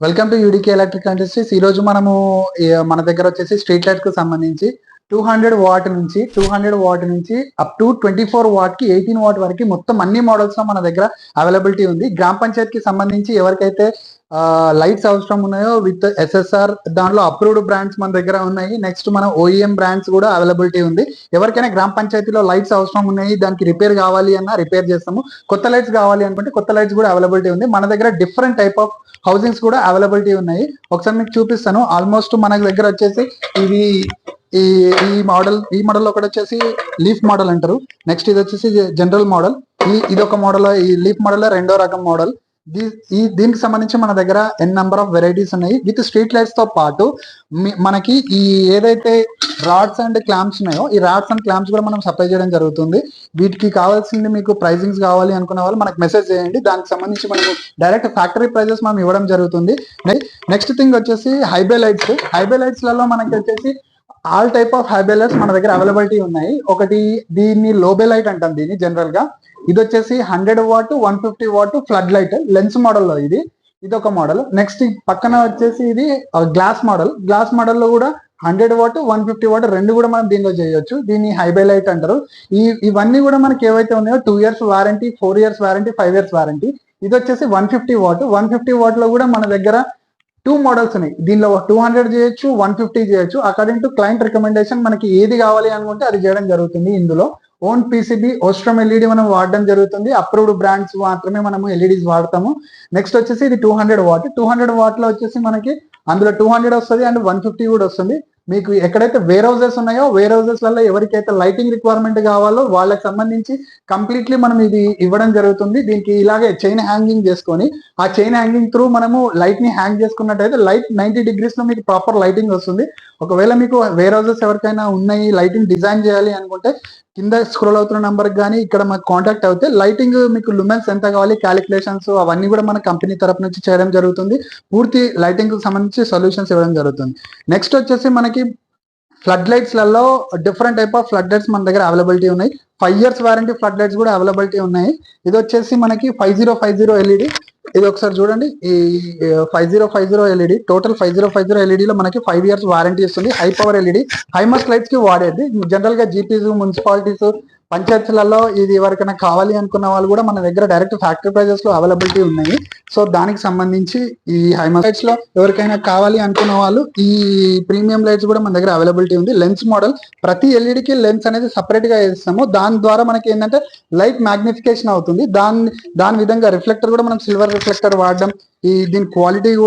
Welcome to యూడికే electric industries. ఈ రోజు మనము మన దగ్గర వచ్చేసి స్ట్రీట్ లైట్ కు సంబంధించి 200 వాట్ నుంచి అప్ టు 24 వాట్ కి 18 వాట్ వరకు మొత్తం అన్ని మోడల్స్ లో మన దగ్గర అవైలబిలిటీ ఉంది. గ్రామ పంచాయత్ కి సంబంధించి ఎవరికైతే లైట్స్ అవసరం ఉన్నాయో విత్ ఎస్ఎస్ఆర్ దాంట్లో అప్రూవ్డ్ బ్రాండ్స్ మన దగ్గర ఉన్నాయి. నెక్స్ట్ మన ఓఈఎం బ్రాండ్స్ కూడా అవైలబిలిటీ ఉంది. ఎవరికైనా గ్రామ పంచాయతీలో లైట్స్ అవసరం ఉన్నాయి, దానికి రిపేర్ కావాలి అన్నా రిపేర్ చేస్తాము. కొత్త లైట్స్ కావాలి అనుకుంటే కొత్త లైట్స్ కూడా అవైలబిలిటీ ఉంది. మన దగ్గర డిఫరెంట్ టైప్ ఆఫ్ హౌసింగ్స్ కూడా అవైలబిలిటీ ఉన్నాయి. ఒకసారి మీకు చూపిస్తాను. ఆల్మోస్ట్ మన దగ్గర వచ్చేసి ఇవి ఈ ఈ మోడల్ ఒకటి వచ్చేసి లీఫ్ మోడల్ అంటారు. నెక్స్ట్ ఇది వచ్చేసి జనరల్ మోడల్. ఇది ఒక మోడల్. ఈ లీఫ్ మోడల్ రెండో రకం మోడల్. దీనికి సంబంధించి మన దగ్గర నెంబర్ ఆఫ్ వెరైటీస్ ఉన్నాయి. విత్ స్ట్రీట్ లైట్స్ తో పాటు మనకి ఈ ఏదైతే రాడ్స్ అండ్ క్లాంప్స్ ఉన్నాయో ఈ రాడ్స్ అండ్ క్లాంప్స్ కూడా మనం సప్లై చేయడం జరుగుతుంది. వీటికి కావాల్సింది మీకు ప్రైజింగ్స్ కావాలి అనుకున్న వాళ్ళు మనకు మెసేజ్ చేయండి. దానికి సంబంధించి మనకు డైరెక్ట్ ఫ్యాక్టరీ ప్రైజెస్ మనం ఇవ్వడం జరుగుతుంది. నెక్స్ట్ థింగ్ వచ్చేసి హైబే లైట్స్ లలో మనకి వచ్చేసి ఆల్ టైప్ ఆఫ్ హైబే లైట్స్ మన దగ్గర అవైలబిలిటీ ఉన్నాయి. ఒకటి దీన్ని లోబే లైట్ అంటాం దీన్ని జనరల్ గా. ఇది వచ్చేసి 100 what 150 what flood light lens మోడల్లో ఇది ఒక మోడల్. నెక్స్ట్ పక్కన వచ్చేసి ఇది గ్లాస్ మోడల్ లో కూడా 100 వాట్ 150 వాట్ రెండు కూడా మనం దీనిలో చేయొచ్చు. దీన్ని హైబే లైట్ అంటారు. ఇవన్నీ కూడా మనకి ఏవైతే ఉన్నాయో 2 years warranty, 4 years warranty, 5 years warranty. ఇది వచ్చేసి 150 వాట్ లో కూడా మన దగ్గర 2 మోడల్స్ ఉన్నాయి. దీనిలో 200 చేయొచ్చు, 150 చేయొచ్చు. అకార్డింగ్ టు క్లయింట్ రికమెండేషన్ మనకి ఏది కావాలి అనుకుంటే అది చేయడం జరుగుతుంది. ఇందులో ఓన్ పీసీబీ ఓస్ట్రమ్ ఎల్ఈడి మనం వాడడం జరుగుతుంది. అప్రూవ్డ్ బ్రాండ్స్ మాత్రమే మనము ఎల్ఈడీస్ వాడతాము. నెక్స్ట్ వచ్చేసి ఇది 200 వాట్ లో వచ్చేసి మనకి అందులో 200 వస్తుంది అండ్ 150 కూడా వస్తుంది. మీకు ఎక్కడైతే వేర్ హౌసెస్ ఉన్నాయో వేర్ హౌసెస్ లలో ఎవరికైతే లైటింగ్ రిక్వైర్మెంట్ కావాలో వాళ్ళకి సంబంధించి కంప్లీట్లీ మనం ఇది ఇవ్వడం జరుగుతుంది. దీనికి ఇలాగే చైన్ హ్యాంగింగ్ చేసుకొని ఆ చైన్ హ్యాంగింగ్ త్రూ మనము లైట్ ని హ్యాంగ్ చేసుకున్నట్టయితే లైట్ 90 degrees లో మీకు ప్రాపర్ లైటింగ్ వస్తుంది. ఒకవేళ మీకు వేర్ హౌసెస్ ఎవరికైనా ఉన్నాయి లైటింగ్ డిజైన్ చేయాలి అనుకుంటే కింద స్క్రోల్ అవుతున్న నంబర్ కానీ ఇక్కడ మాకు కాంటాక్ట్ అవుతే లైటింగ్ మీకు లుమెన్స్ ఎంత కావాలి క్యాలిక్యులేషన్స్ అవన్నీ కూడా మన కంపెనీ తరపు నుంచి చేయడం జరుగుతుంది. పూర్తి లైటింగ్ కు సంబంధించి సొల్యూషన్స్ ఇవ్వడం జరుగుతుంది. నెక్స్ట్ వచ్చేసి మనకి ఫ్లడ్ లైట్స్ లలో different type of flood lights మన దగ్గర అవైలబిలిటీ ఉన్నాయి. 5 years వారంటీ ఫ్లడ్ లైట్స్ కూడా అవైలబిలిటీ ఉన్నాయి. ఇది వచ్చేసి మనకి 5050 ఎల్ఈడి. ఇది ఒకసారి చూడండి. ఈ 5050 ఎల్ఈడి టోటల్ 5050 ఎల్ఈడి లో మనకి 5 years వారంటీ ఇస్తుంది. High power LED high mast lights కి వాడేది. జనరల్ గా జీపీస్, మున్సిపాలిటీస్, పంచాయతీలలో ఇది ఎవరికైనా కావాలి అనుకున్న వాళ్ళు కూడా మన దగ్గర డైరెక్ట్ ఫ్యాక్టరీ ప్రైజెస్ లో అవైలబిలిటీ ఉన్నాయి. సో దానికి సంబంధించి ఈ హైమస్ లైట్స్ లో ఎవరికైనా కావాలి అనుకున్న వాళ్ళు ఈ ప్రీమియం లైట్స్ కూడా మన దగ్గర అవైలబిలిటీ ఉంది. లెన్స్ మోడల్ ప్రతి ఎల్ఈడికి లెన్స్ అనేది సపరేట్ గా వేస్తాము. దాని ద్వారా మనకి ఏంటంటే లైట్ మ్యాగ్నిఫికేషన్ అవుతుంది. దాని విధంగా రిఫ్లెక్టర్ కూడా మనం సిల్వర్ రిఫ్లెక్టర్ వాడడం. దీని క్వాలిటీ కూడా